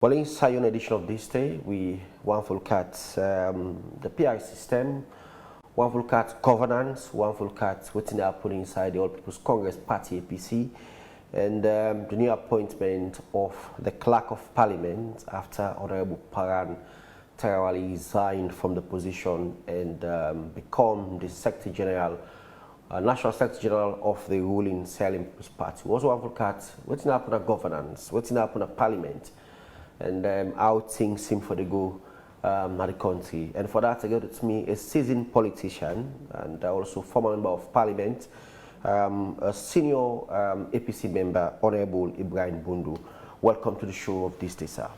Well, inside an edition of this day, we want to look at the PI system, want to look at governance, want to look at what's happening inside the All People's Congress Party APC, and the new appointment of the Clerk of Parliament after Honorable Paran Tarawali resigned from the position and become the Secretary General, National Secretary General of the ruling All People's Party. We also want to look at what's happening at governance, what's happening at Parliament, and how things seem for the go at the country. And for that, I got with me a seasoned politician and also former member of Parliament, a senior APC member, Hon Ibrahim Bundu. Welcome to the show of this day, sir.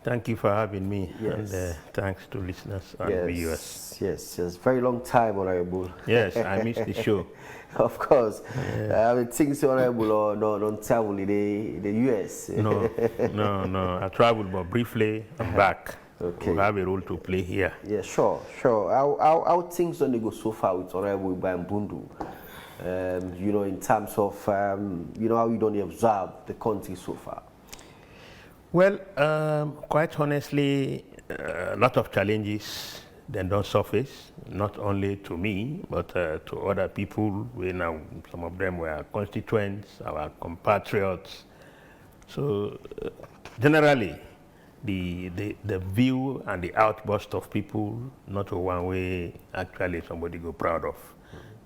Thank you for having me, yes. And thanks to listeners and viewers. Yes, very long time, Honorable. Yes, I missed the show. Of course. Yeah. Things Honorable or no travel in the US. No. I traveled, but briefly, I'm back. Okay. We have a role to play here. Yeah, sure. How things don't go so far with Honorable Ibrahim Bundu? In terms of, how you don't observe the country so far? Well, quite honestly, a lot of challenges then don't surface, not only to me, but to other people. Some of them were constituents, our compatriots. So generally, the view and the outburst of people, not a one way actually somebody go proud of.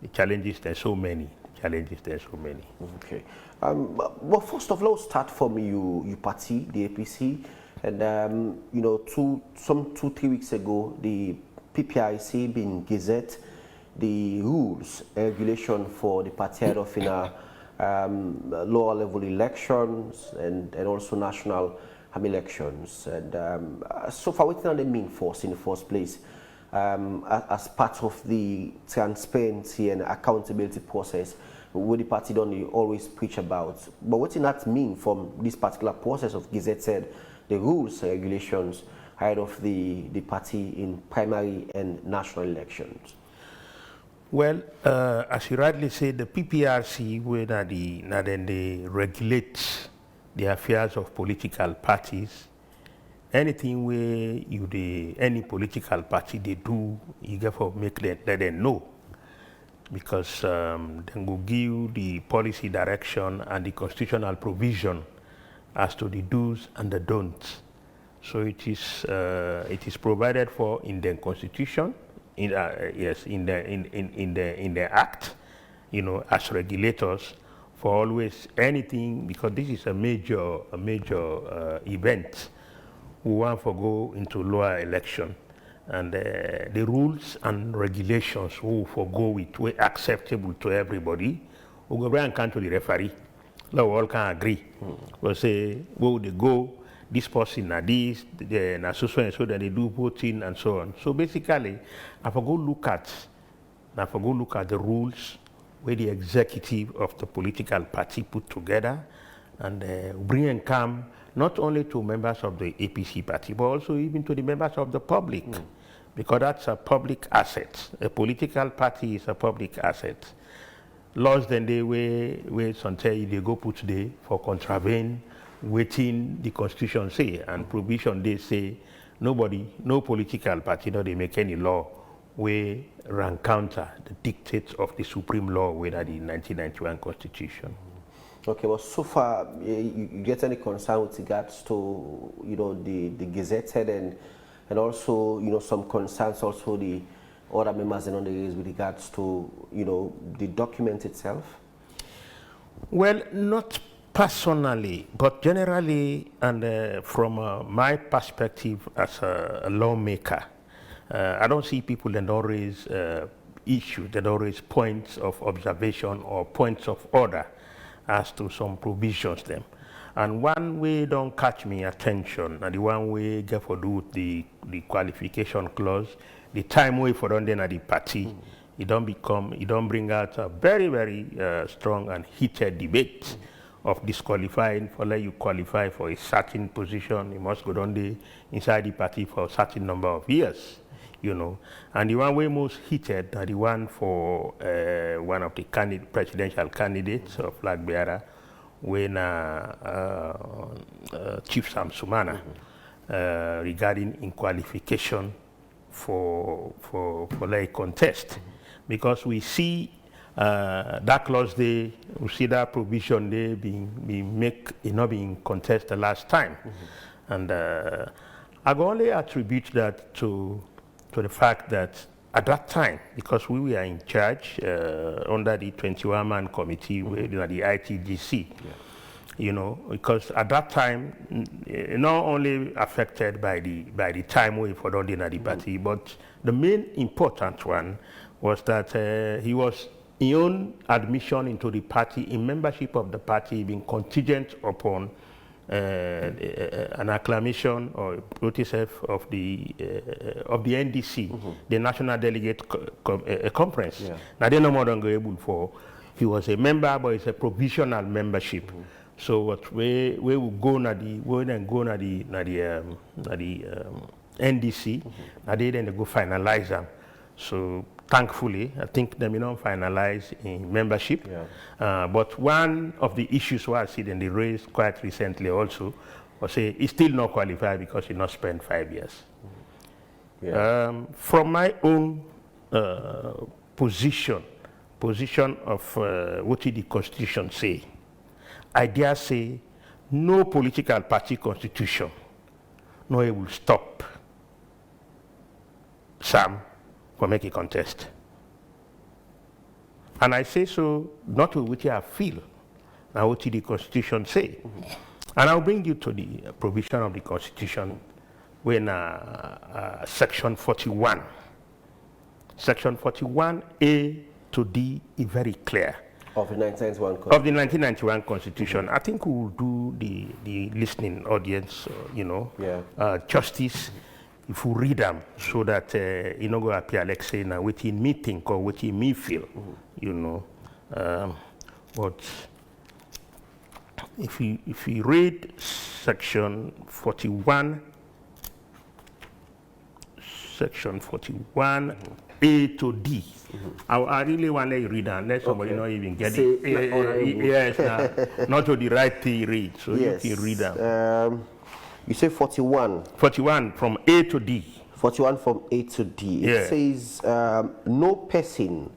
The challenges, there's so many. Okay. Well, first of all, start from you party, the APC, and 2-3 weeks ago, the PPIC been gazette the rules, regulation for the party head of lower level elections and also national elections. And so far, what do they mean for us in the first place? As part of the transparency and accountability process, what the party don't always preach about. But what does that mean from this particular process of gazetted the rules and regulations ahead of the party in primary and national elections? Well, as you rightly said, the PPRC, where they regulate the affairs of political parties. Anything where any political party they do, you get to let them know, because they will give the policy direction and the constitutional provision as to the do's and the don'ts. So it is provided for in the constitution, in the act, as regulators for always anything, because this is a major event. We want to go into lower election, and the rules and regulations we will forgo with way acceptable to everybody. We go and come to the referee. We all can agree. We'll say, well, they go, this person na this, na so and so, then they do voting and so on. So basically, I go look at the rules where the executive of the political party put together, and bring and come not only to members of the APC party, but also even to the members of the public, because that's a public asset. A political party is a public asset. Laws then they where sometimes they go put there for contravene, waiting the constitution say, and provision they say no political party, they make any law where run counter the dictates of the supreme law, whether the 1991 constitution. Okay, well, so far, you get any concern with regards to, the gazetted and also, some concerns also the other members and raise with regards to, the document itself? Well, not personally, but generally, and from my perspective as a lawmaker, I don't see people that don't raise issues, that don't raise points of observation or points of order as to some provisions them. And one way don't catch me attention, and the one way get for do with the qualification clause, the time way for them at the party, it don't bring out a very, very strong and heated debate of disqualifying. For like you qualify for a certain position, you must go down there inside the party for a certain number of years. And the one way most heated are the one for one of the presidential candidates of Flag Bearer, when Chief Sam Sumana. regarding in qualification for like contest, because we see that clause there, we see that provision there being contested the last time, and I can only attribute that to the fact that at that time, because we were in charge under the 21-man committee, the ITGC. You know, because at that time, not only affected by the time we for the party, but the main important one was that he was his own admission into the party, in membership of the party, being contingent upon an acclamation or notice of the NDC, the National Delegate Conference. Now they no more than able for. He was a member, but it's a provisional membership. So what we will go na the NDC, and they then go finalize them. So thankfully, I think they may not finalize in membership. But one of the issues I see in the race quite recently also was say he's still not qualified because he not spent 5 years. From my own position of what did the Constitution say, I dare say no political party constitution no it will stop Sam from making a contest. And I say so not with what I feel, now what the Constitution say. And I'll bring you to the provision of the Constitution when Section 41. Section 41A to D is very clear. Of the 1991 Constitution. Of the 1991 Constitution. I think we will do the listening audience, justice if we read them, so that you know go appear like saying now what me think or what me feel, you know. But if you read Section 41, Section 41 A to D. I really want to read and let somebody not even get it. Yes, not to the right thing read. So you can read them. You say 41. 41 from A to D. 41 from A to D. It says no person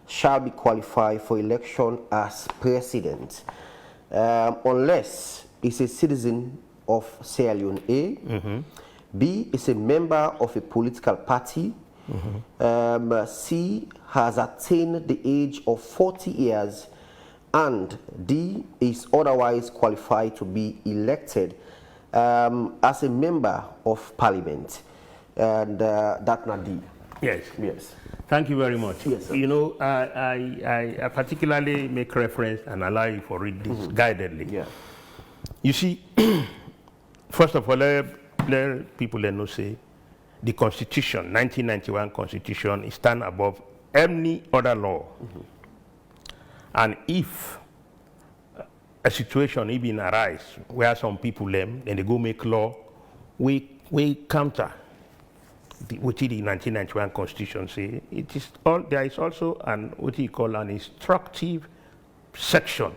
shall be qualified for election as president unless he's a citizen of Sierra Leone A, B is a member of a political party, C has attained the age of 40 years, and D is otherwise qualified to be elected as a member of parliament. And that's not D. Yes. Yes. Thank you very much. Yes, sir. You know, I particularly make reference and allow you to read this guidedly. Yeah. You see, first of all, let people know say the Constitution, 1991 Constitution, is stand above any other law. And if a situation even arise where some people then they go make law, we counter what the 1991 Constitution say. It is there is also an what you call an instructive section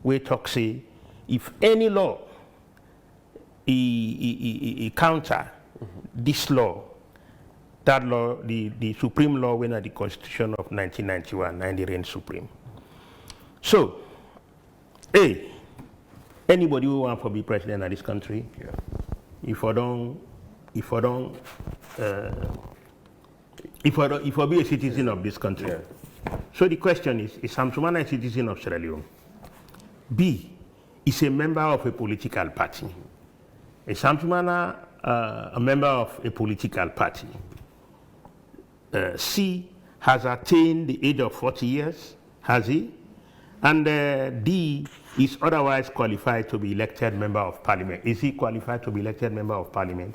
where talk say if any law he counter this law, that law, the supreme law when at the Constitution of 1991 and the reign supreme. So, anybody who wants to be president of this country, if I be a citizen of this country. So the question is Sam Sumana a citizen of Sierra Leone? B, is a member of a political party. Is Sam Sumana a member of a political party? C, has attained the age of 40 years, has he? And D, is otherwise qualified to be elected member of parliament. Is he qualified to be elected member of parliament?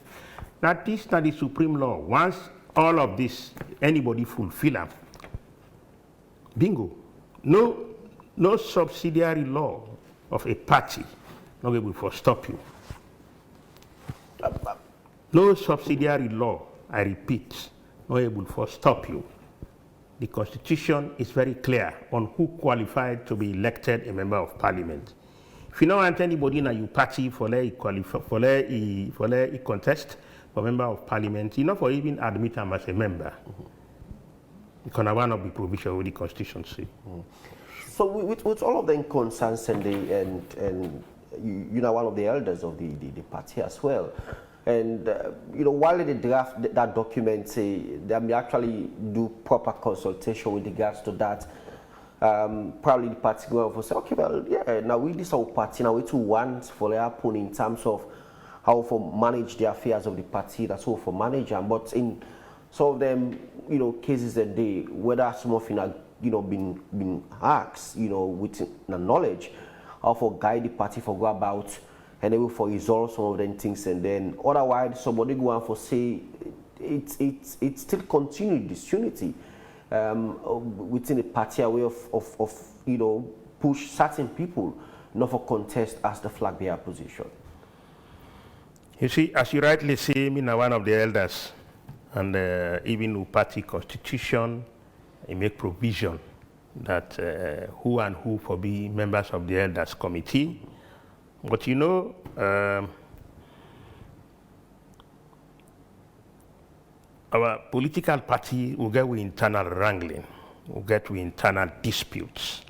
Now this is not the supreme law. Once all of this, anybody fulfill them, bingo. No subsidiary law of a party not able to stop you. No subsidiary law, I repeat, not able to stop you. The Constitution is very clear on who qualified to be elected a member of parliament. If you don't want anybody in your party for a contest for member of parliament, you know, for even admit them as a member. Because one of the provisions of the constitution say. So with all of the concerns and you know, one of the elders of the party as well, and you know, while they draft that document, say they may actually do proper consultation with regards to that. Probably the party going for say, okay, well, yeah, now we this our party now we too want for their happen in terms of how for manage the affairs of the party. That's all for manager, but in some of them, you know, cases that they whether some of you know been asked, you know, with the knowledge how for guide the party for go about and then for resolve some of them things, and then otherwise somebody go on for say it's still continue disunity within the party, a way of you know push certain people not for contest as the flag bearer position. You see, as you rightly say, me now one of the elders. And even the party constitution, it make provision that who and who for be members of the elders committee. But you know, our political party will get with internal wrangling, will get with internal disputes.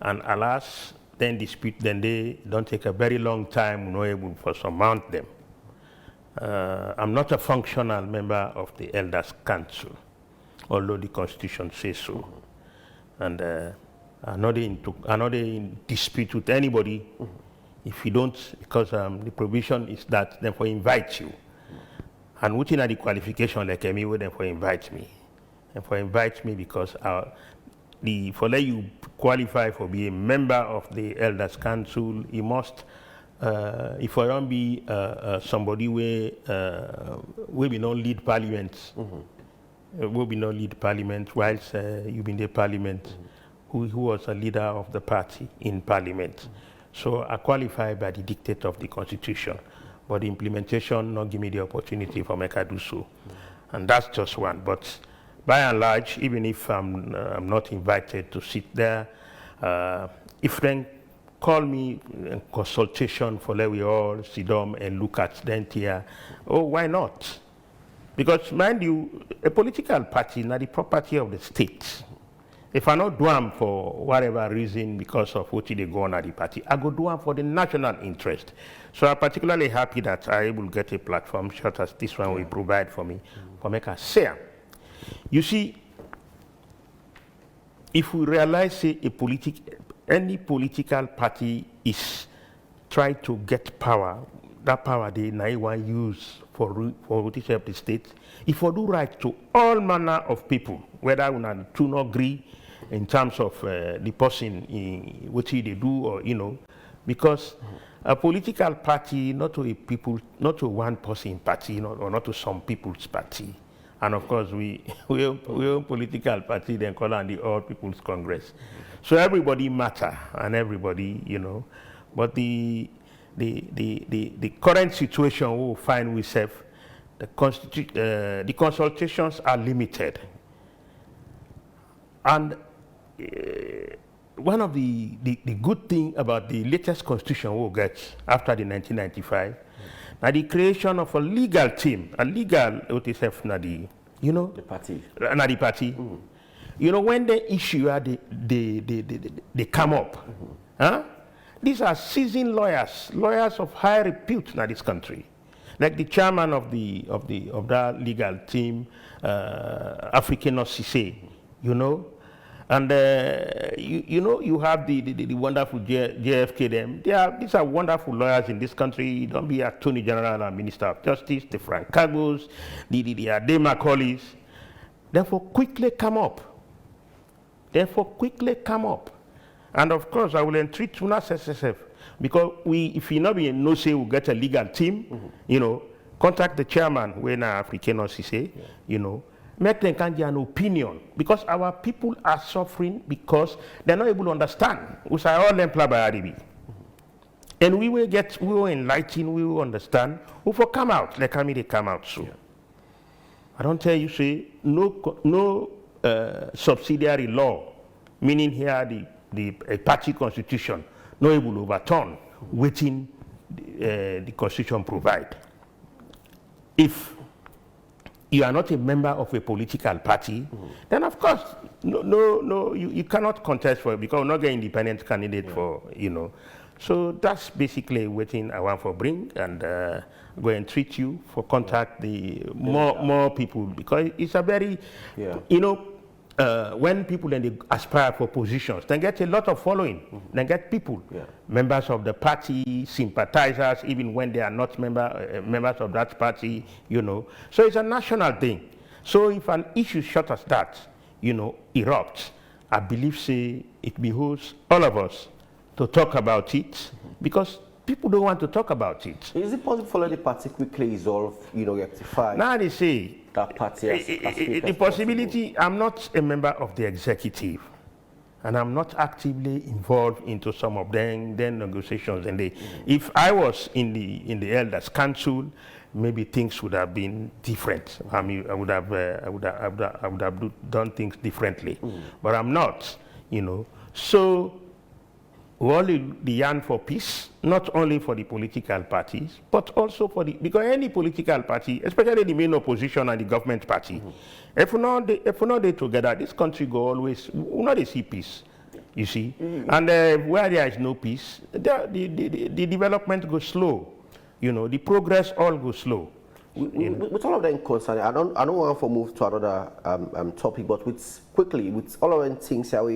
And alas, then they don't take a very long time, not able to surmount them. I'm not a functional member of the Elders Council, although the Constitution says so. And I'm not in dispute with anybody. If you don't, because the provision is that they for invite you. And within the qualification, like me, they for invite me. And for invite me because for let you qualify for being a member of the Elders Council, you must. If I don't be somebody where we not lead parliament, will be not lead parliament whilst you been the parliament, who was a leader of the party in parliament. So I qualify by the dictate of the constitution, but the implementation not give me the opportunity for make I do so, and that's just one. But by and large, even if I'm not invited to sit there, if then call me in consultation for let we all sit down and look at them here. Oh, why not? Because mind you, a political party is not the property of the state. If I not do them for whatever reason because of what they go on at the party, I go do them for the national interest. So I'm particularly happy that I will get a platform such as this one will provide for me for make us say. You see, if we realize say any political party is try to get power, that power they now want use for what is help the state. If we do right to all manner of people, whether we do not agree in terms of the person in what they do or you know, because a political party not to a people, not to one person party, or not to some people's party. And of course, we own political party, then call on the All People's Congress. So everybody matter, and everybody, you know. But the current situation we will find ourselves, the consultations are limited. And one of the good thing about the latest constitution we'll get after the 1995, now the creation of a legal team, a legal OTSF Nadi, you know, the party. Nadi party. You know, when the issue they come up, huh? These are seasoned lawyers of high repute in this country. Like the chairman of that legal team, African Cisse, you know. And you know, you have the wonderful JFK them. These are wonderful lawyers in this country. Don't be Attorney General and Minister of Justice, the Frank Kagos, the Ade Macaulay's. Therefore, quickly come up. And of course, I will entreat Tuna SSF because if you not be no say, we'll get a legal team, you know, contact the chairman when African Cisse, you know. Make them can get an opinion because our people are suffering because they're not able to understand. We say all them play by RDB. And we will enlighten, we will understand. We will come out, like they come out so. I don't tell you, say, no subsidiary law, meaning here a party constitution, no able to overturn waiting the Constitution provide. If you are not a member of a political party, then of course, you cannot contest for it because you're not an independent candidate for, So that's basically waiting I want for bring and go and treat you for contact the more people because it's a very, when people then they aspire for positions, they get a lot of following, they get people, members of the party, sympathizers, even when they are not members of that party, So it's a national thing. So if an issue short as that, erupts, I believe, say, it behooves all of us to talk about it because people don't want to talk about it. Is it possible for the party quickly resolve, rectify? Now they say, that party as the possibility, I'm not a member of the executive and I'm not actively involved into some of them negotiations. And if I was in the elders council, maybe things would have been different. I mean, I would have done things differently, but I'm not, So we only yearn for peace, not only for the political parties, but also because any political party, especially the main opposition and the government party, if we're not there together, this country will not see peace, you see. And where there is no peace, the development goes slow, the progress all goes slow. With all of them concerned, I don't want to move to another topic, but with all of them things how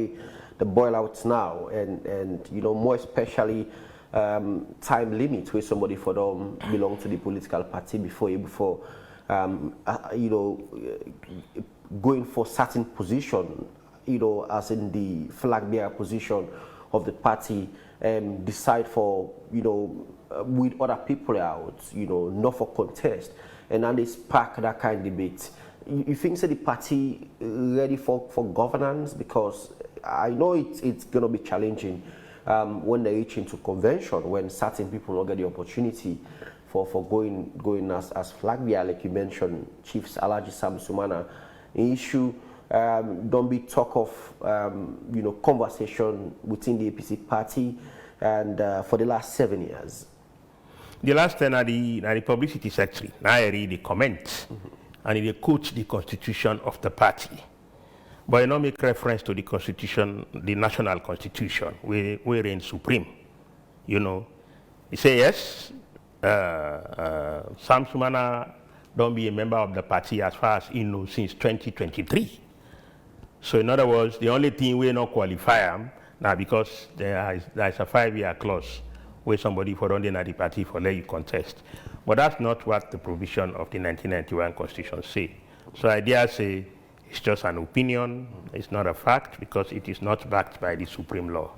the boil outs now and more especially time limit where somebody for them belong to the political party before going for certain position, as in the flag bearer position of the party, decide for with other people out, not for contest, and then they spark that kind of debate. You think the party ready for governance? Because I know it's going to be challenging when they reach into convention, when certain people don't get the opportunity for going as flag bearer, like you mentioned, Chiefs Alaji Sam Sumana. An issue don't be talk of conversation within the APC party, and for the last 7 years. The last 10 are the publicity secretary. Now I read the comments. And they quote the constitution of the party. But I don't make reference to the constitution, the national constitution, we reign supreme. He say, yes, Sam Sumana don't be a member of the party as far as he knows since 2023. So in other words, the only thing we not qualify him now because there is a 5-year clause where somebody for under the party for let you contest. But that's not what the provision of the 1991 Constitution say. So I dare say it's just an opinion, it's not a fact because it is not backed by the supreme law.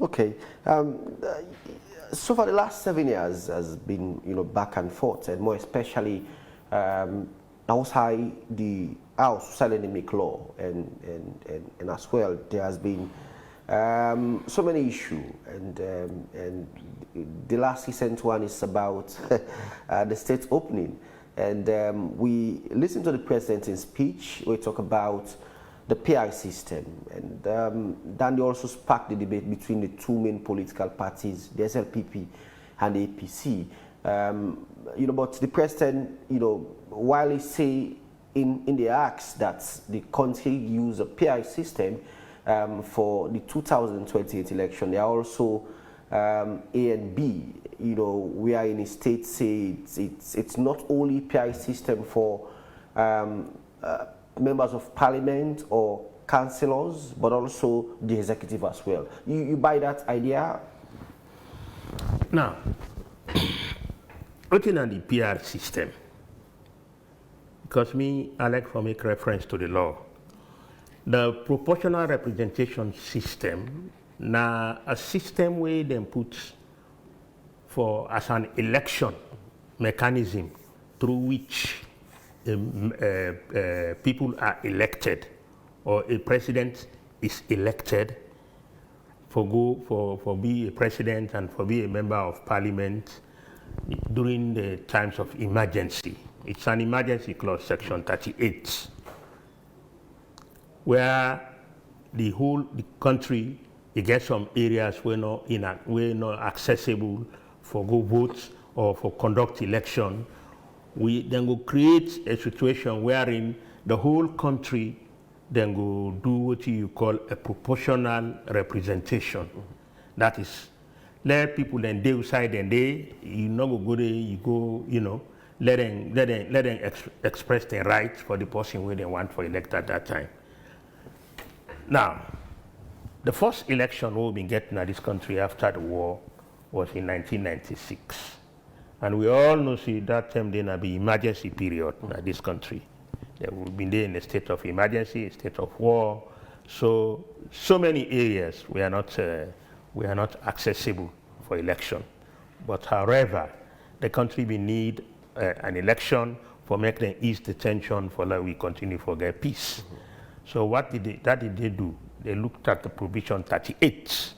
Okay. So for the last 7 years has been, back and forth, and more especially outside the House silently make law, and as well there has been so many issues, and the last recent one is about the state opening, and we listened to the president's speech. We talk about the PI system, and then they also sparked the debate between the two main political parties, the SLPP and the APC. But the president, while he say in the acts that the country use a PI system for the 2028 election, they are also A and B. We are in a state say it's not only PI system for members of parliament or councillors, but also the executive as well. You buy that idea? Now, looking at the PR system, because I like to make reference to the law. The proportional representation system, now a system where they put for as an election mechanism through which people are elected, or a president is elected for be a president and for be a member of parliament during the times of emergency. It's an emergency clause, section 38, where the country You get some areas where not accessible for go vote or for conduct election. We then go create a situation wherein the whole country then go do what you call a proportional representation. That is, let people then they decide and they, you not go there, you go, let them express their rights for the person where they want for elect at that time. Now, the first election we've been getting at this country after the war was in 1996. And we all know, see, that time there will be emergency period in this country. We've been there in a state of emergency, a state of war. So many areas we are not accessible for election. But however, the country will need an election for make them ease the tension for like we continue for get peace. So what did they do? They looked at the provision 38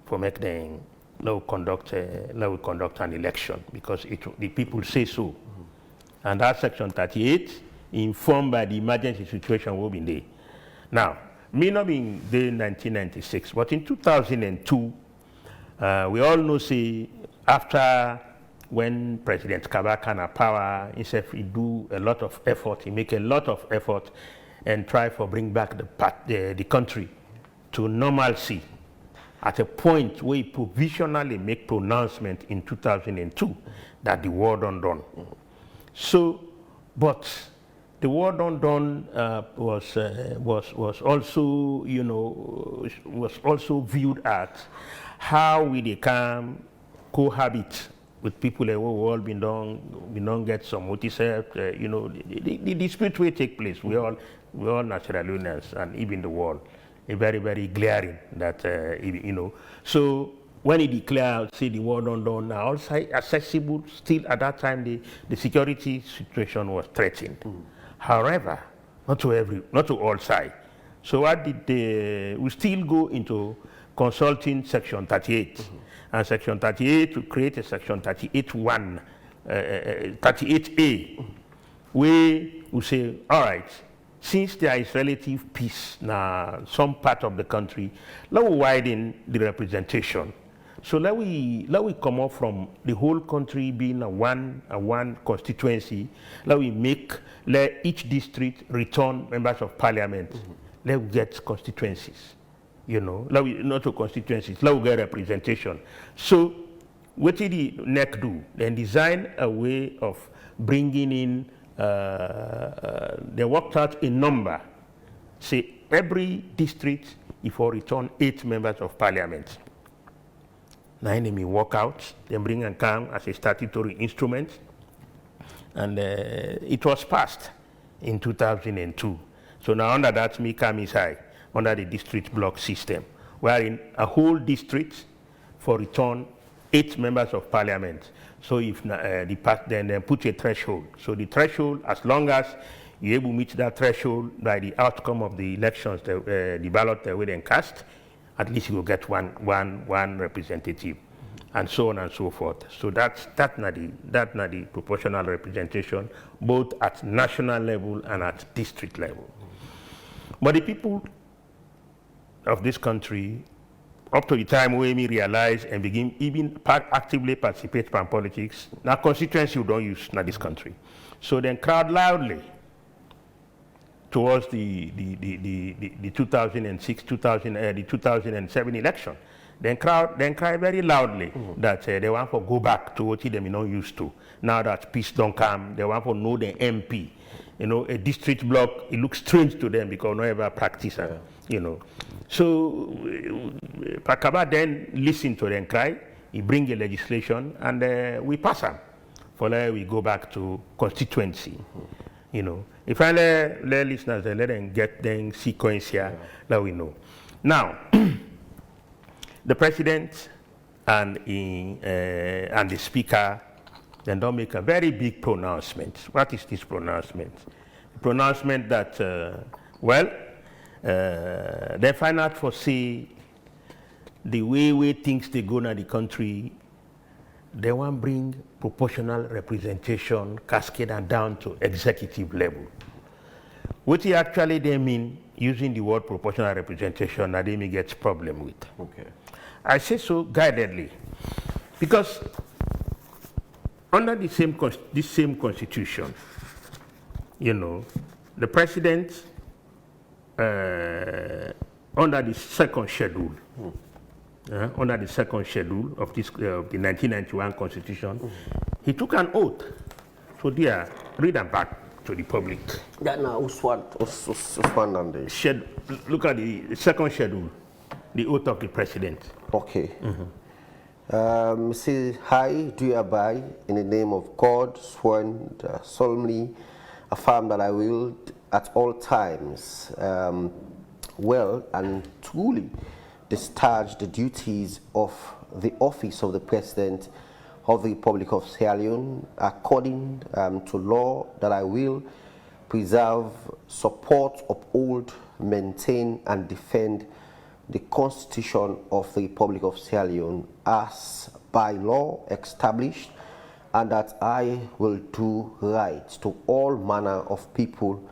for make them let we conduct an election because the people say so. And that section 38 informed by the emergency situation we've been there. Now, me not being there in 1996, but in 2002, we all know, see, after when President Kabaka had power, he do a lot of effort, he make a lot of effort and try for bring back the country to normalcy at a point where he provisionally make pronouncement in 2002 that the war done. So, but the war done was also, was also viewed at how we can cohabit with people that we all been done get some notices, the dispute will take place. We all natural learners and even the world, a very, very glaring that, So when he declared, say the war done now, also accessible, still at that time the security situation was threatened. However, not to all sides. So what did we still go into consulting section 38. And section 38 to create a section 38(1), 38A, where we say, all right, since there is relative peace now some part of the country, let we widen the representation. So let we come up from the whole country being a one constituency. Let each district return members of parliament. Let we get constituencies. Not to constituencies, let we get representation. So what did the NEC do? Then design a way of bringing in, they worked out a number. Say every district, if we return 8 members of parliament. Now enemy work out, then bring and come as a statutory instrument. And it was passed in 2002. So now under that, me come inside. Under the district block system, wherein a whole district for return 8 members of parliament. So if then put a threshold. So the threshold, as long as you able to meet that threshold by the outcome of the elections, the ballot that we then cast, at least you will get one representative, and so on and so forth. So that's not the proportional representation, both at national level and at district level. But the people of this country, up to the time where we realize and begin even actively participate in politics, now constituency we don't use in this country. So then crowd loudly towards the 2006, the 2007 election. Then cry very loudly that they want to go back to what they not used to. Now that peace don't come, they want to know the MP. A district block, it looks strange to them because no ever practice, So Pakaba then listen to them cry, he bring a legislation, and we pass them. For that, we go back to constituency. If I let listeners, let them get them sequence here, that we know. Now, the president and the speaker then don't make a very big pronouncement. What is this pronouncement? The pronouncement that, they find out for say the way things they go in the country, they want to bring proportional representation cascade and down to executive level. What actually they mean using the word proportional representation that Amy gets problem with. Okay. I say so guidedly because under this same constitution, you know, the president under the second schedule, under the second schedule of this the 1991 constitution, he took an oath. So there, read them back to the public. That now Usman and the Look at the second schedule, the oath of the president. Okay. Say, I do hereby, in the name of God, sworn solemnly affirm that I will at all times well and truly discharge the duties of the office of the President of the Republic of Sierra Leone according to law, that I will preserve, support, uphold, maintain and defend the Constitution of the Republic of Sierra Leone as by law established, and that I will do right to all manner of people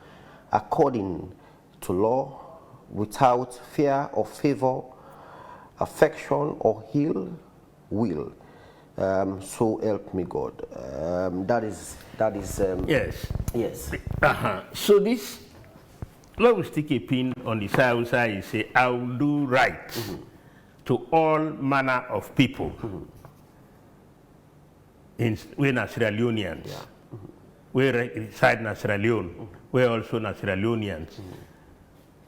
according to law, without fear or favor, affection or ill will. So help me God. That is yes. Yes. So this, let us stick a pin on the side you say, I will do right to all manner of people in we're Sierra Leoneans. We reside in Sierra Leone. We're also Sierra Leoneans.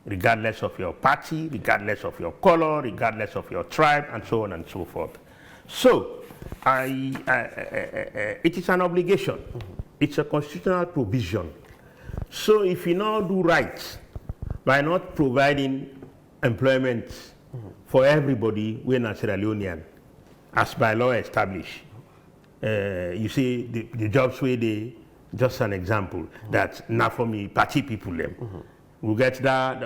Regardless of your party, regardless of your color, regardless of your tribe, and so on and so forth. So, it is an obligation. It's a constitutional provision. So if you now do right by not providing employment for everybody when a Sierra Leonean, as by law established, you see the jobs where they, just an example, that now for me, party people them. We get that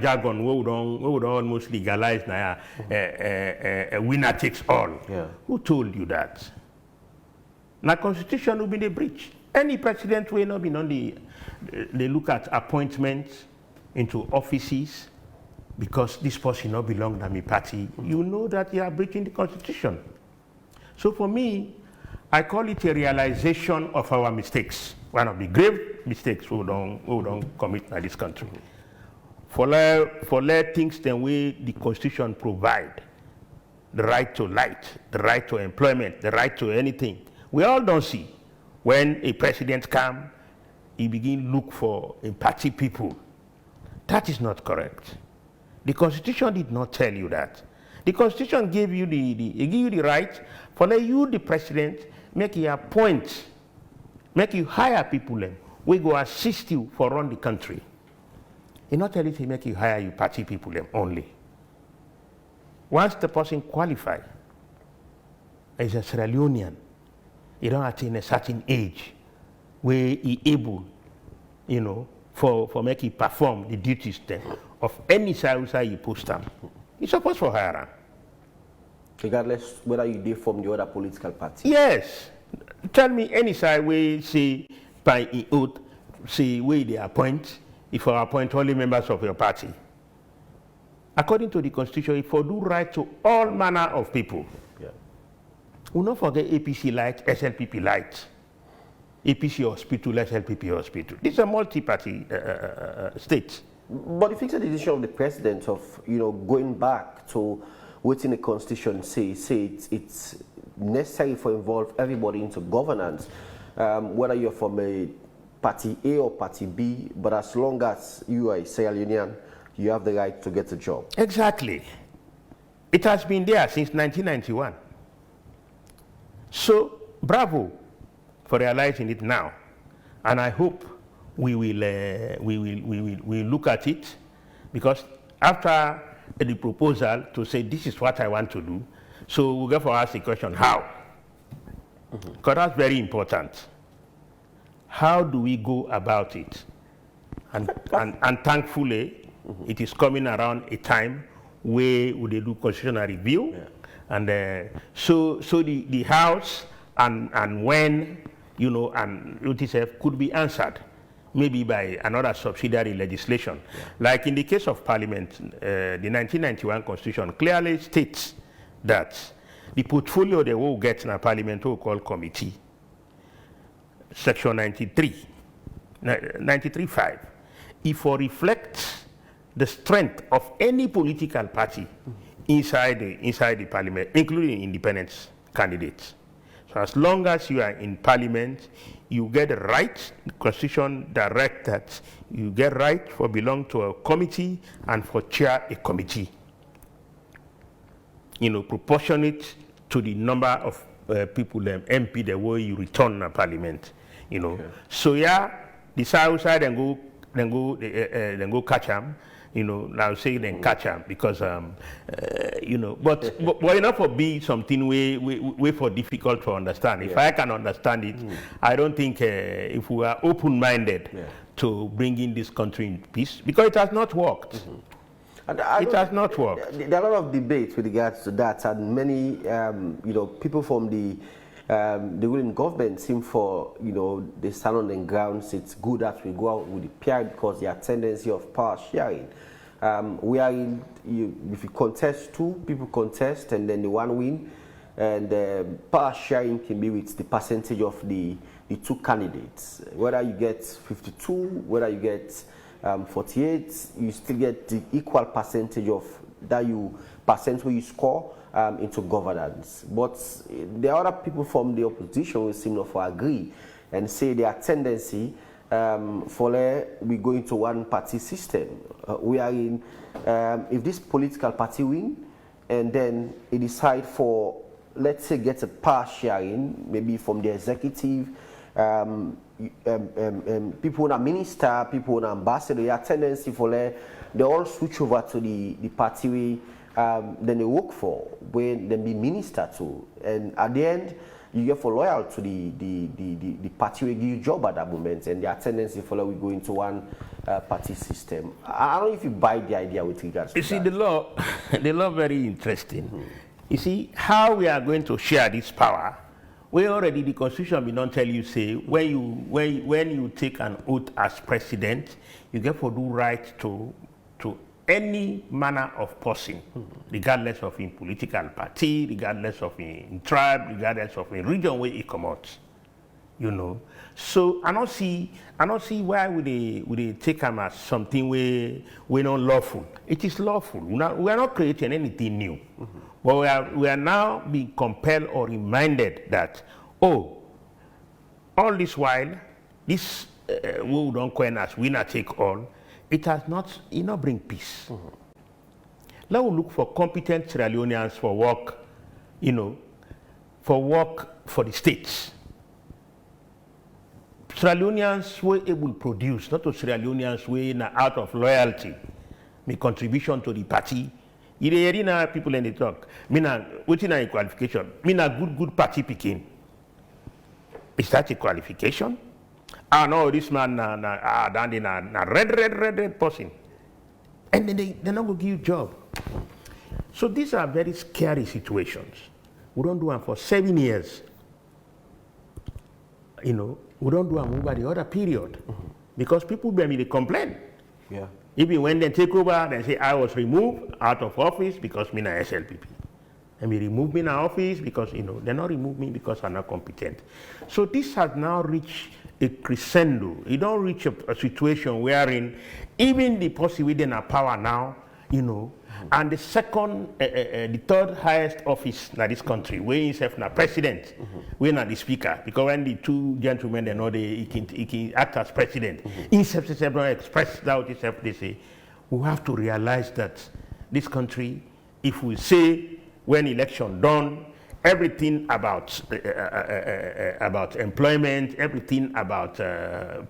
jargon we would almost legalize now a winner takes all. Yeah. Who told you that? Now constitution will be the breach. Any president will not be on they look at appointments into offices because this person not belong to my party. You know that you are breaching the constitution. So for me, I call it a realization of our mistakes. One of the grave mistakes we don't commit in this country. For let things the way the Constitution provide, the right to light, the right to employment, the right to anything. We all don't see when a president come, he begin look for a party people. That is not correct. The Constitution did not tell you that. The Constitution gave you the right for let you, the president, make you appoint, make you hire people them. We go assist you for run the country. He not tell you to make you hire you party people them only. Once the person qualify as a Sierra Leonean, he don't attain a certain age where he able, you know, for make he perform the duties then of any side you post them. He's supposed to hire him. Regardless whether you did from the other political party. Yes. Tell me any side where say by oath, say where they appoint, if you appoint only members of your party. According to the Constitution, if you do right to all manner of people. Yeah. We'll not forget APC Light, SLPP Light. APC Hospital, SLPP Hospital. These are multi-party states. But if it's a decision of the president of, you know, going back to what in the Constitution say it's necessary for involve everybody into governance, whether you're from a party A or party B, but as long as you are a Sierra Leonean, you have the right to get a job. Exactly. It has been there since 1991. So, bravo for realizing it now. And I hope we will look at it, because after the proposal to say this is what I want to do, so we'll therefore ask the question, how? Because that's very important. How do we go about it? And thankfully, it is coming around a time where they do constitutional review. Yeah. And so the House and when, you know, and UTSF could be answered. maybe by another subsidiary legislation. Yeah. Like in the case of Parliament, the 1991 Constitution clearly states that the portfolio they will get in a Parliament will call committee, Section 93.5, if it reflects the strength of any political party inside the Parliament, including independent candidates. So as long as you are in Parliament, you get the right, the Constitution directs that you get right for belong to a committee and for chair a committee, proportionate to the number of people, MP, the way you return to Parliament, Okay. So yeah, the side and go catch them. Now say then catch them because, but enough for be something way for difficult to understand. If I can understand it, I don't think if we are open-minded to bringing this country in peace, because it has not worked. It has not worked. There are a lot of debates with regards to that, and many, people from the ruling government seem for, they stand on the grounds. It's good that we go out with the PI because there are tendency of power sharing. We are in, if you contest, two people contest and then the one win, and power sharing can be with the percentage of the two candidates. Whether you get 52, whether you get 48, you still get the equal percentage of that percent where you score into governance. But there are other people from the opposition who seem not to agree and say their tendency for we go into one party system. We are in, if this political party win and then it decide for, let's say, get a power sharing, maybe from the executive, people on a minister, people on ambassador, their tendency for they all switch over to the party we then they work for, when they be minister to, and at the end you get for loyal to the party we give you job at that moment, and their tendency for we go into one party system. I don't know if you buy the idea with regards to you see that. the law very interesting. You see how we are going to share this power. We already, the Constitution will not tell you, say, when you take an oath as president, you get for do right to any manner of person, regardless of in political party, regardless of in tribe, regardless of in region where it comes out. So I don't see why would they take them as something we not lawful. It is lawful. We are not creating anything new. But we are now being compelled or reminded that, all this while, this we don't coin as winner take all, it not bring peace. Let us look for competent Sierra Leoneans for work, for the states. Sierra Leoneans were able to produce, not to Sierra Leoneans were out of loyalty, make contribution to the party. People in the talk. What's in a qualification? Good party picking. Is that a qualification? No, this man red person. And then they're not going to give you a job. So these are very scary situations. We don't do them for 7 years. We don't do them over the other period. Because people they complain. Yeah. Even when they take over, they say, I was removed out of office because me na SLPP. And they remove me in office because, they not remove me because I'm not competent. So this has now reached a crescendo. It don't reach a situation wherein even the possibility in power now, and the second, the third highest office in this country, where himself na president, where na the speaker, because when the two gentlemen they know he can act as president, himself express that himself, they say, we have to realize that this country, if we say when election done, everything about employment, everything about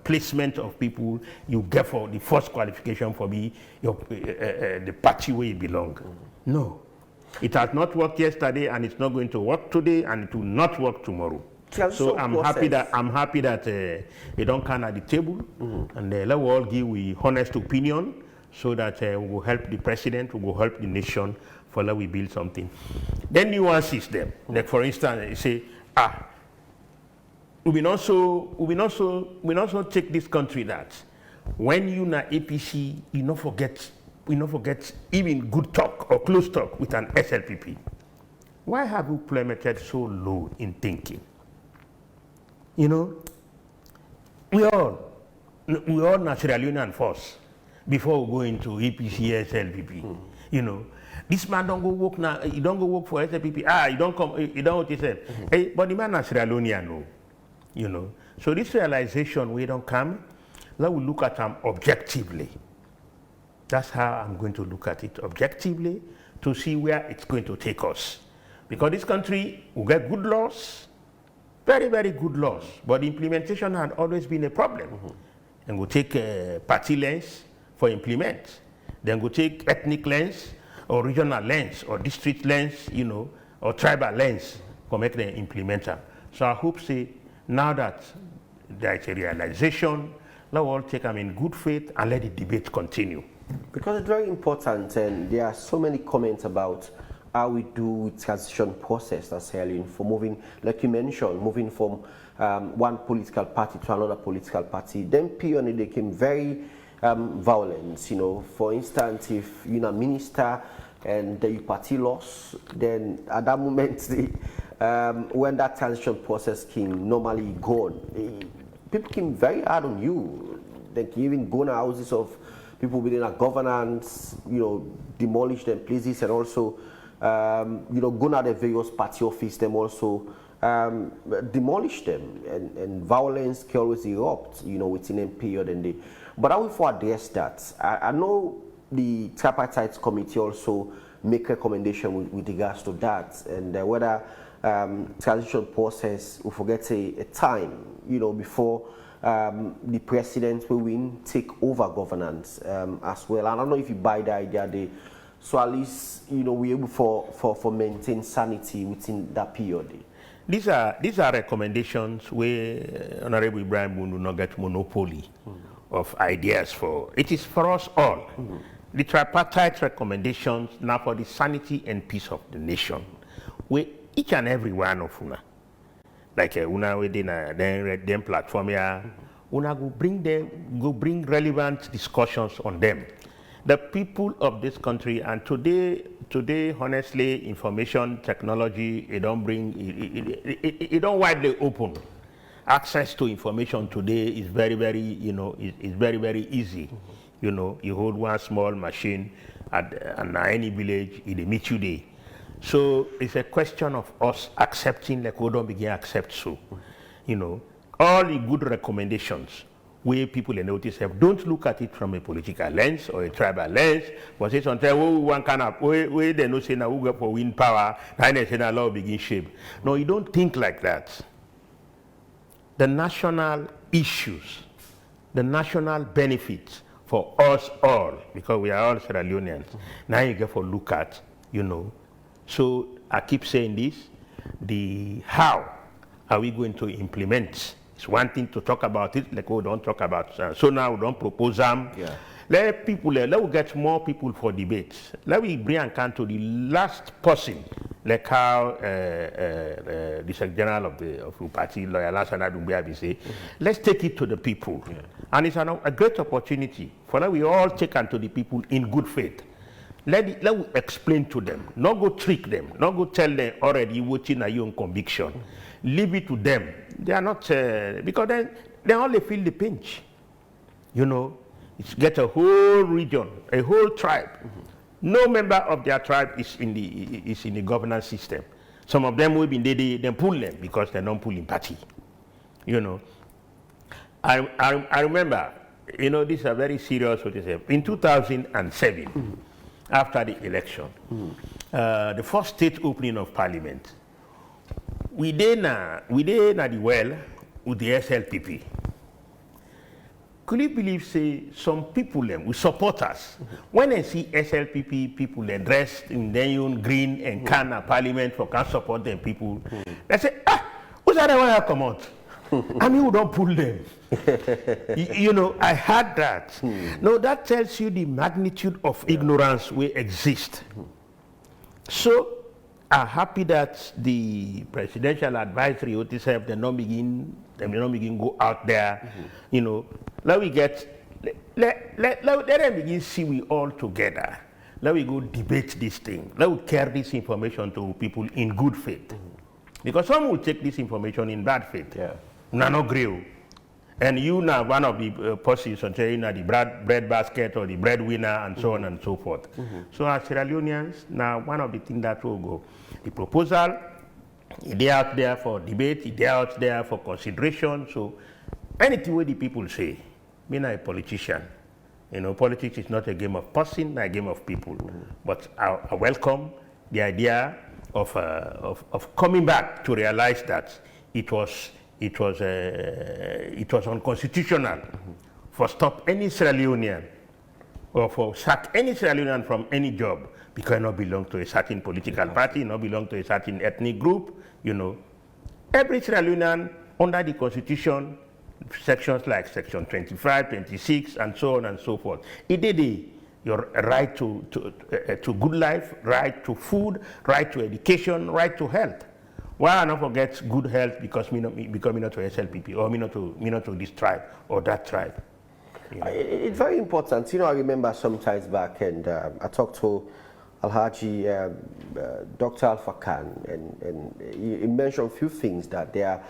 placement of people, you get for the first qualification for the party where you belong. No, it has not worked yesterday, and it's not going to work today, and it will not work tomorrow. So I'm happy that they don't come at the table, and let we all give we honest opinion, so that we will help the president, we will help the nation. For that we build something. Then nuances them. Like for instance, you say, we will also take this country that when you na APC, you not forget even good talk or close talk with an SLPP. Why have you plummeted so low in thinking? You know, we all na Sierra Leonean force before we go into APC, SLPP. You know, this man don't go work now. He don't go work for SLPP. He don't come. He don't what he said. Hey, but the man na Sierra Leonean, no. You know, so this realization we don't come. Let we look at them objectively. That's how I'm going to look at it objectively to see where it's going to take us. Because this country will get good laws, very, very good laws, but the implementation had always been a problem. And we'll take party lens for implement. Then we'll take ethnic lens or regional lens or district lens, you know, or tribal lens for make them implement them. So I hope now that there is a realization, let's all take them in good faith and let the debate continue. Because it's very important, and there are so many comments about how we do transition process as Leone for moving, like you mentioned, moving from one political party to another political party. Then period they became very violent. You know, for instance, if you're a minister and the party lost, then at that moment, when that transition process came normally gone, people came very hard on you. They can even go to houses of people within a governance, you know, demolish them places, and also, you know, go to the various party office, them also demolish them, and violence can always erupt, you know, within a period. And but how we address that? I know the tripartite committee also make recommendation with regards to that, and whether transition process will forget a time, you know, before the president will win, take over governance as well. And I don't know if you buy the idea, so at least, you know, we're able for maintain sanity within that period. These are recommendations where Honorable Ibrahim Bundu not get monopoly of ideas for. It is for us all. The tripartite recommendations now for the sanity and peace of the nation, where each and every one of una, like una within them platform here, una go bring relevant discussions on them. The people of this country, and today, honestly, information technology, it don't widely open. Access to information today is very, very, you know, is very, very easy. You know, you hold one small machine at any village, it meet you there. So it's a question of us accepting, like we don't begin accept so. You know, all the good recommendations where people in notice have, don't look at it from a political lens or a tribal lens, but say something, oh, one kind of, where they know say now we go for wind power, and they say now law begin shape. No, you don't think like that. The national issues, the national benefits for us all, because we are all Sierra Leoneans, now you get for look at, you know. So I keep saying this, the how are we going to implement? It's one thing to talk about it, like we don't talk about, so now we don't propose them. Yeah. Let we get more people for debates. Let we bring and come to the last person, like how the Secretary General of the party, Lawyer Lansana Dumbiabi say, let's take it to the people. Yeah. And it's a great opportunity for that we all take it to the people in good faith. Let we explain to them, not go trick them, not go tell them already watching your own conviction. Leave it to them. They are not, because then they only feel the pinch. You know, it's get a whole region, a whole tribe. No member of their tribe is in the governance system. Some of them will be they pull them because they don't pull in party. You know, I remember, you know, this is a very serious what you say. In 2007, after the election, the first state opening of parliament, we did at the well with the SLPP. Could you believe, say, some people we support us. When they see SLPP people they dressed in their own green and can parliament for can support them people, they say, who's that one that come out? I mean, we don't pull them. you know, I had that. No, that tells you the magnitude of ignorance we exist. So are happy that the presidential advisory OTSF, they not begin go out there, you know. Let them begin see we all together. Let we go debate this thing. Let we carry this information to people in good faith. Because some will take this information in bad faith. Yeah. No grill. And you now one of the persons on saying the bread basket or the breadwinner and so on and so forth. So as Sierra Leoneans, now one of the things that will go, the proposal, they out there for debate, they out there for consideration. So anything what the people say, me not a politician. You know, politics is not a game of person, not a game of people. But I welcome the idea of coming back to realize that it was unconstitutional for stop any Sierra Leonean or for sack any Sierra Leonean from any job because not belong to a certain political party, not belong to a certain ethnic group. You know, every Sierra Leonean under the constitution, sections like section 25, 26, and so on and so forth. It did your right to good life, right to food, right to education, right to health. Why I not forget good health because me not to SLPP or me not to this tribe or that tribe. You know? It's very important. You know, I remember sometimes back, and I talked to Alhaji Dr. Alpha Khan, and he mentioned a few things that there are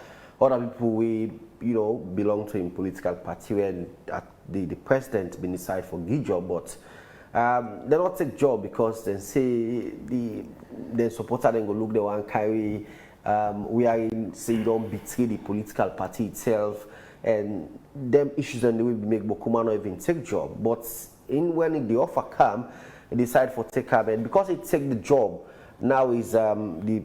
other people we belong to in political party when the president been decide for good job, but they not take job because they say the supporter then go look the one carry. We are in, say you don't betray the political party itself, and them issues and they will make Bokuma not even take job. But when the offer come, they decide for take up, and because he take the job, now is the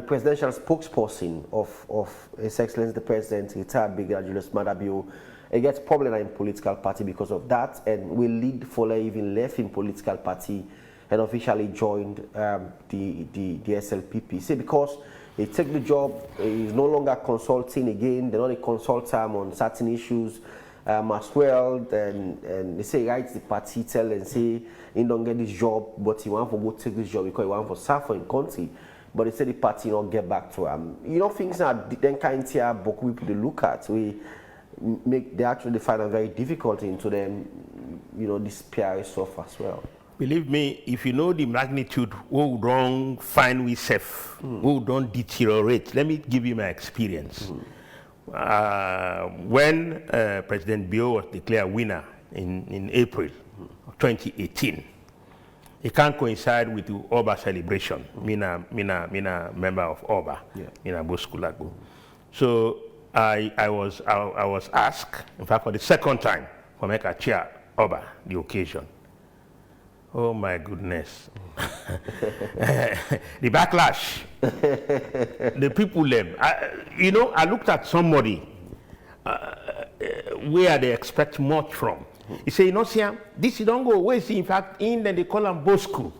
presidential spokesperson of His Excellency the President, retired Brigadier Julius Madabio. It gets problem in political party because of that, and will lead for even left in political party and officially joined the SLPP. See, because he take the job, he's no longer consulting again. They not consult him on certain issues as well. And they say, right, the party tell and say he don't get this job, but he want to go take this job because he want to serve for in country. But they say the party not get back to him. You know, things that then kind of people they look at. They actually find it very difficult into them, this PR stuff as well. Believe me, if you know the magnitude, we don't find we safe, we don't deteriorate. Let me give you my experience. When President Bio was declared winner in April of 2018, it can't coincide with the Oba celebration. Mina member of Oba, Mina Boskulago. So I was asked, in fact, for the second time, for make a chair Oba the occasion. Oh my goodness. The backlash. The people them. I looked at somebody where they expect much from. He say, Siam, this you don't go away. See, in fact, then they call them Bosco.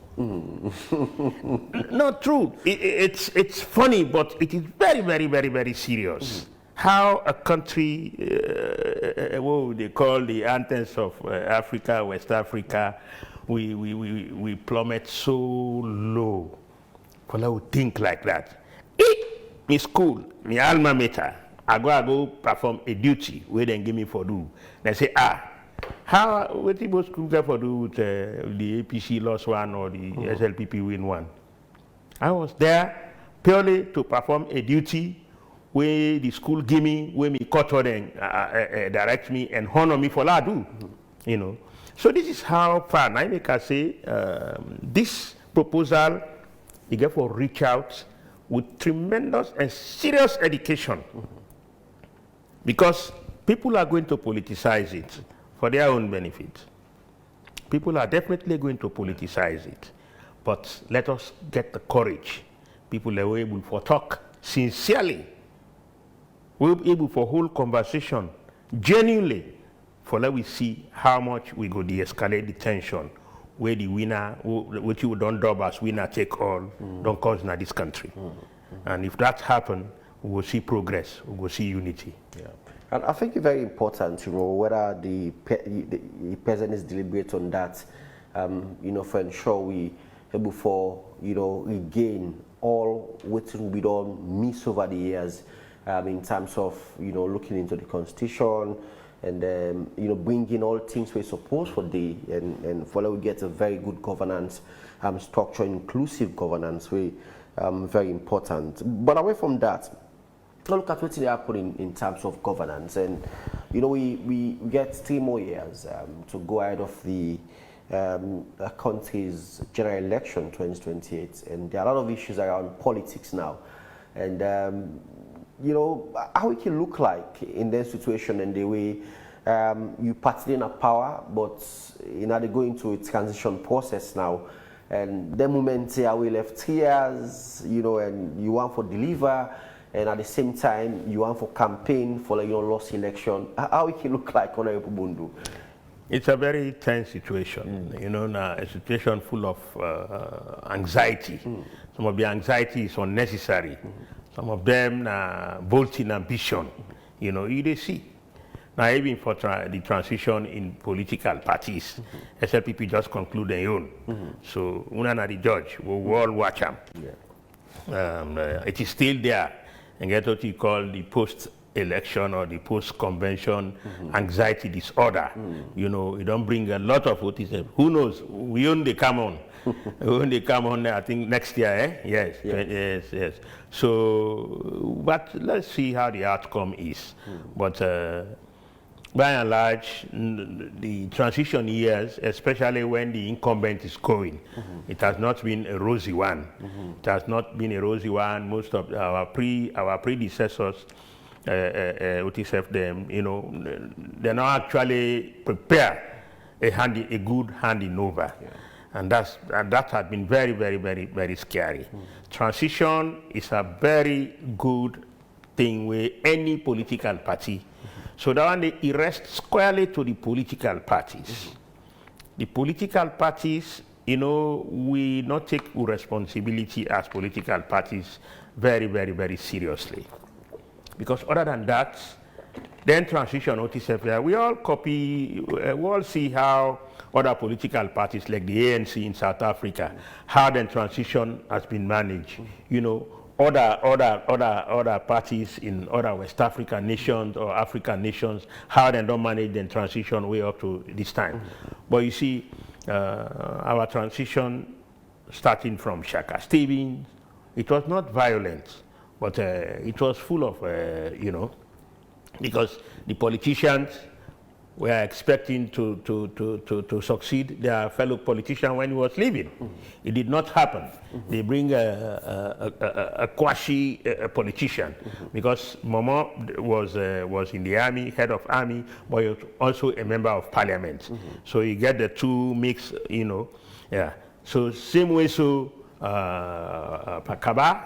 Not true. It's funny, but it is very, very, very, very serious. How a country, what would they call the anthems of Africa, West Africa, we plummet so low. For I would think like that. In school, my alma mater, I go perform a duty where they give me for do. They say, what you both school for do with the APC lost one or the SLPP win one? I was there purely to perform a duty where the school give me, where me cut and direct me and honor me for that do, So this is how far I make us say this proposal, you get for reach out with tremendous and serious education, because people are going to politicize it for their own benefit. People are definitely going to politicize it, but let us get the courage. People are able for talk sincerely. We're able for whole conversation genuinely. For let we see how much we go de-escalate the tension, where the winner, which you don't dub as winner take all, don't cause in this country. And if that happens, we will see progress, we will see unity. Yeah. And I think it's very important, whether the president is deliberate on that, for ensure we before, regain all what we don't miss over the years in terms of, looking into the constitution and, bringing all things we're supposed for the, and for that we get a very good governance structure, inclusive governance, very important. But away from that, look at what's happening in terms of governance, and we get 3 more years to go ahead of the country's general election 2028, and there are a lot of issues around politics now, and how it can look like in that situation and the way you partly in a power, but they go into a transition process now. And the moment we left 3 years, and you want for deliver, and at the same time you want for campaign for your lost election. How it can look like, Hon Ibrahim Bundu? It's a very tense situation, a situation full of anxiety. Some of the anxiety is unnecessary. Some of them bolting ambition, you see. Now, even for the transition in political parties, SLPP just conclude their own. So, Unana the judge, we'll all watch them. It is still there, and get what you call the post-election or the post-convention anxiety disorder. It don't bring a lot of what is it. Who knows? We only come on. They come on, I think, next year, eh? Yes, yeah. Yes. So, but let's see how the outcome is. But by and large, the transition years, especially when the incumbent is going, it has not been a rosy one. It has not been a rosy one. Most of our predecessors, they're not actually prepared a good handing over. Yeah. And that has been very, very, very, very scary. Transition is a very good thing with any political party. So that one, it rests squarely to the political parties. The political parties, we not take responsibility as political parties very, very, very seriously. Because other than that, then transition, we all copy, we all see how other political parties like the ANC in South Africa, how the transition has been managed. Other parties in other West African nations or African nations, how they don't manage the transition way up to this time. But you see, our transition starting from Shaka Stevens, it was not violent, but it was full of, because the politicians were expecting to succeed their fellow politician when he was leaving. It did not happen. They bring a quasi politician, because Momo was in the army, head of army, but he was also a member of parliament. So you get the two mix, yeah. So same way, so Pakaba,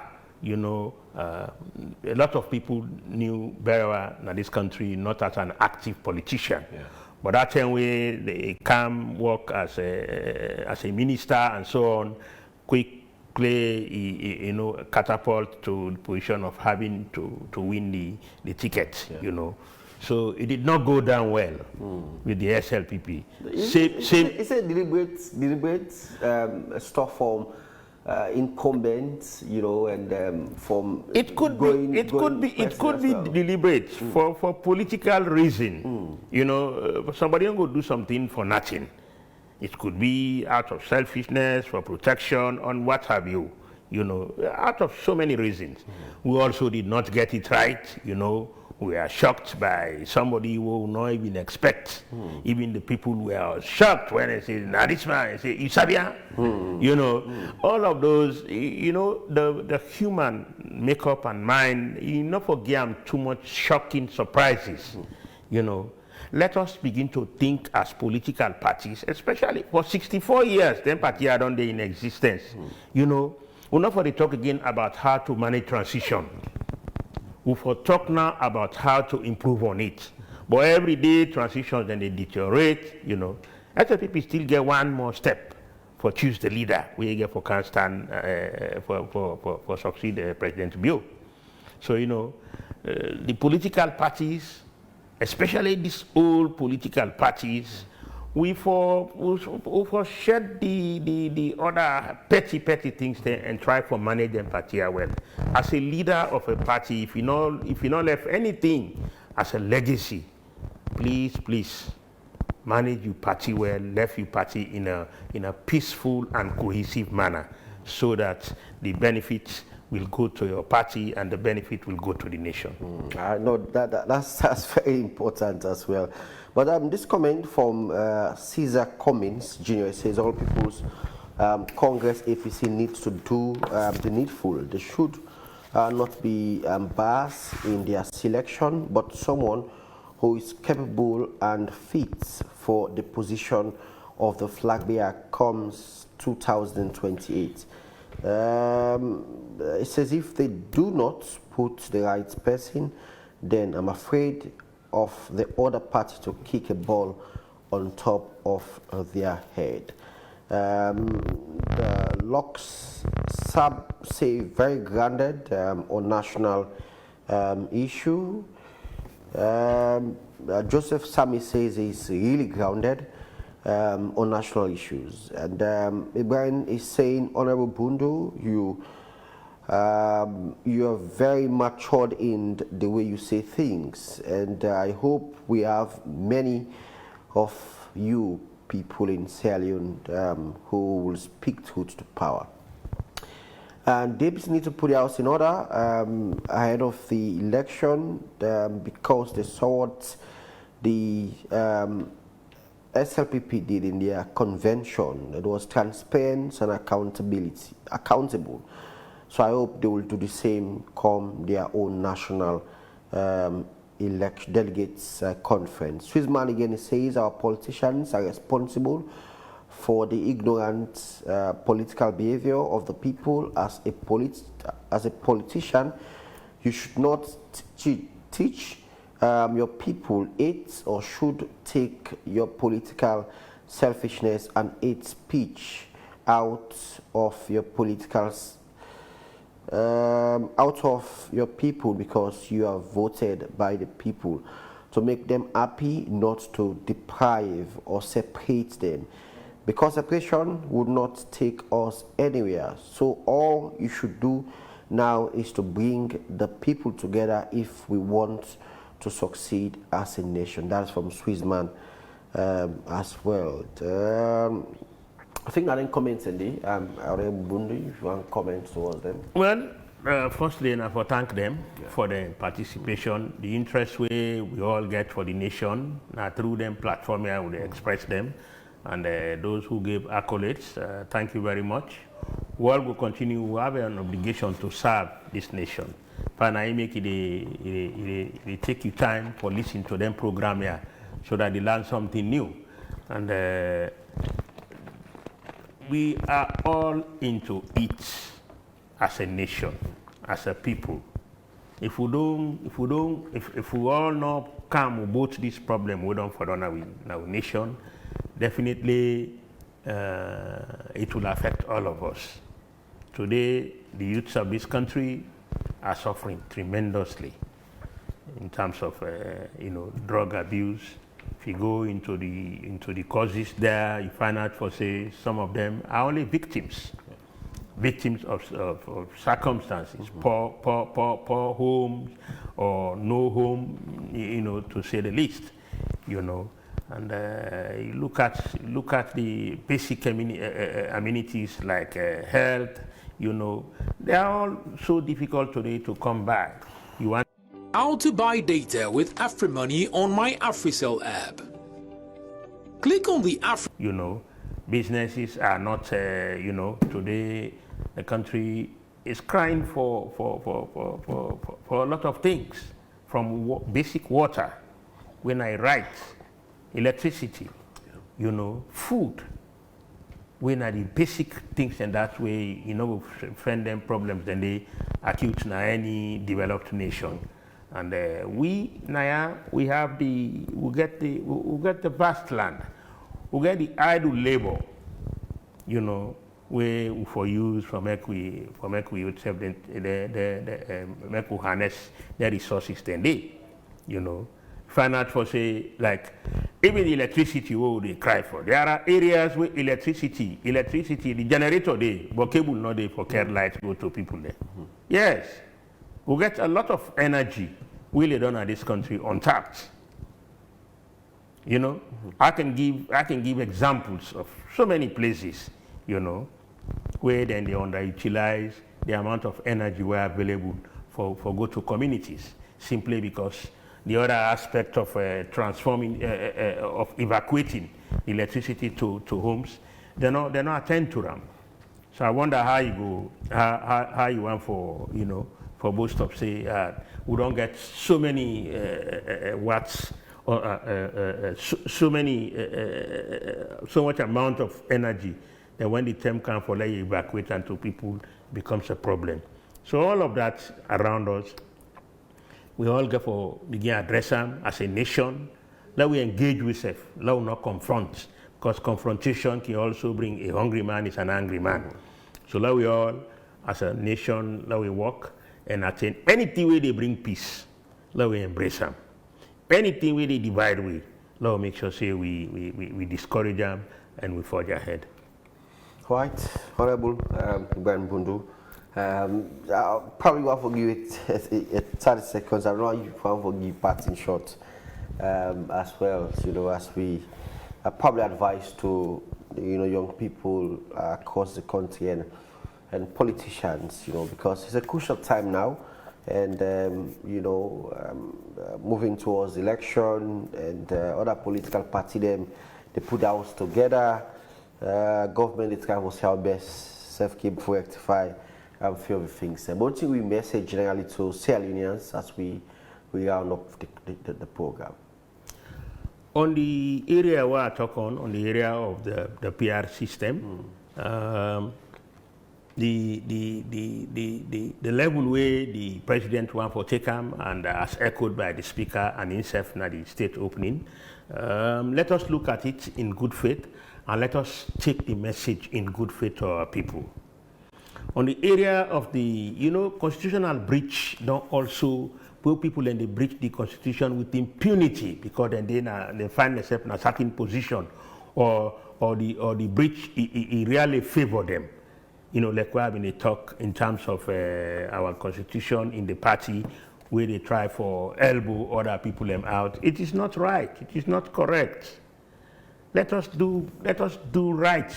a lot of people knew very well in this country not as an active politician. Yeah. But that time they come work as a minister and so on, quickly, catapult to the position of having to win the ticket, yeah. So it did not go down well with the SLPP. It's a deliberate stuff from incumbents, and from it could be deliberate for political reason. Somebody don't go do something for nothing. It could be out of selfishness, for protection, and what have you. Out of so many reasons. We also did not get it right. We are shocked by somebody who not even expect. Even the people were shocked when they say, "Nah, this man," they say, "Isabia." All of those, the human makeup and mind, not forget too much shocking surprises. Let us begin to think as political parties, especially for 64 years, then party are done in existence. We're not for the talk again about how to manage transition. We for talk now about how to improve on it. But every day transitions then they deteriorate, SLPP still get one more step for choose the leader. We get for can stand for succeed President Bill. So, the political parties, especially these old political parties, we for shed the other petty things there and try for manage them party well. As a leader of a party, if you not left anything as a legacy, please manage your party well, left your party in a peaceful and cohesive manner, so that the benefits will go to your party and the benefit will go to the nation. I know that's very important as well. But this comment from Caesar Cummins Jr. says all people's Congress APC needs to do the needful. They should not be biased in their selection, but someone who is capable and fit for the position of the flag bearer comes 2028. It says if they do not put the right person, then I'm afraid of the other party to kick a ball on top of their head. The Locks Sub say very grounded on national issue. Joseph Sami says he's really grounded on national issues. And Ibrahim is saying, Honorable Bundu, you are very matured in the way you say things, and I hope we have many of you people in Sierra Leone who will speak truth to power. And they need to put the house in order ahead of the election because they saw what the SLPP did in their convention. It was transparent and accountable. So I hope they will do the same come their own national delegates conference. Swissman again says our politicians are responsible for the ignorant political behavior of the people. As a politician, you should not teach your people hate, or should take your political selfishness and hate speech out of your political out of your people, because you are voted by the people to make them happy, not to deprive or separate them, because separation would not take us anywhere. So all you should do now is to bring the people together if we want to succeed as a nation. That's from Swissman as well. I think that in comments, Andy, Bundu, if you want comments towards them. Well, firstly, I for thank them for the participation, the interest we all get for the nation. Now through them platform here, we express them, and those who gave accolades, thank you very much. We all will continue. We have an obligation to serve this nation. And I make it take you time for listening to them program here, so that they learn something new, and. We are all into it as a nation, as a people. If we all not come about this problem, we don't for our nation, definitely it will affect all of us. Today, the youths of this country are suffering tremendously in terms of drug abuse. If you go into the causes there, you find out for say some of them are only victims of circumstances, poor homes or no home, to say the least, And you look at the basic amenities like health, they are all so difficult today to come back. You want How to buy data with AfriMoney on my AfriCell app. Click on the businesses are not, today the country is crying for a lot of things, from basic water, when I write, electricity, food, when are the basic things, and that way, we find them problems, then they acute in any developed nation. And we get the vast land, we get the idle labor, we for use for make we yourself make we harness the resources then they, find out for say like even electricity, what would they cry for? There are areas where electricity, the generator there, but cable not there for care light go to people there. Yes, we get a lot of energy really done at this country untapped. You know, I can give examples of so many places, you know, where then they underutilize the amount of energy we are available for go to communities, simply because the other aspect of transforming, of evacuating electricity to homes, they're not attend to them. So I wonder how you go, how you want for, you know, for most of say we don't get so many watts or so much amount of energy that when the time comes for like evacuate and to people becomes a problem. So all of that around us, we all get for begin address them as a nation. Let we engage with self. Let we not confront, because confrontation can also bring a hungry man is an angry man. So let we all, as a nation, let we work and attain anything where they bring peace. Let we embrace them. Anything where they divide with, let we make sure say we discourage them and we forge ahead. Right, Honorable Ibrahim Bundu. I'll probably want to give it 30 seconds. I don't know if you want to give part in short as well. You know, as we probably advise to young people across the country and politicians, you know, because it's a crucial time now, and moving towards election and other political party they put their house together. Government is trying to see how best self-keep to rectify a few of the things. But what we message generally to Sierra Leoneans as we round up the program? On the area where I talk on the area of the PR system, the level where the president want for take him, and as echoed by the speaker and himself in the state opening, let us look at it in good faith and let us take the message in good faith to our people. On the area of the constitutional breach, don't also put people and they breach the constitution with impunity, because then they find themselves in a certain position, or the breach it really favor them. You know, like we have been a talk in terms of our constitution in the party, where they try for elbow other people them out. It is not right. It is not correct. Let us do right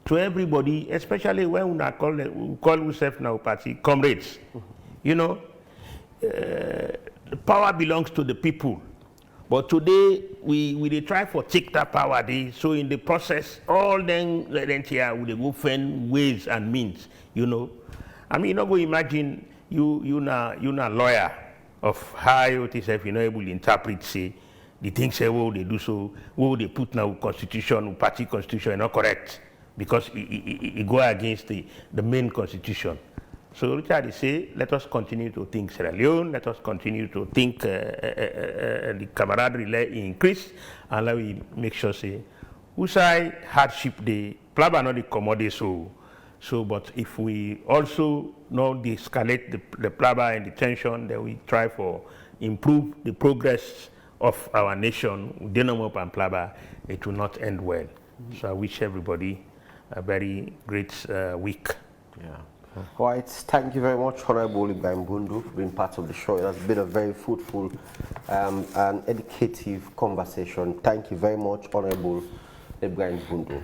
to everybody, especially when we call ourselves now party comrades. You know, the power belongs to the people. But today we try for take that power day. So in the process, all them here we go find ways and means. You know, I mean, you know, go imagine you na lawyer of how yourself able to interpret say the things say what they do, so what they put now constitution, party constitution, not correct, because it go against the main constitution. So Richard say, let us continue to think Sierra Leone, let us continue to think the camaraderie increase, and let we make sure say, Usai hardship the plaba not the commodity so but if we also not de-escalate the plaba and the tension, then we try for improve the progress of our nation, Denomop and plaba, it will not end well. So I wish everybody a very great week. Yeah. All right, thank you very much, Honorable Ibrahim Bundu, for being part of the show. It has been a very fruitful and educative conversation. Thank you very much, Honorable Ibrahim Bundu.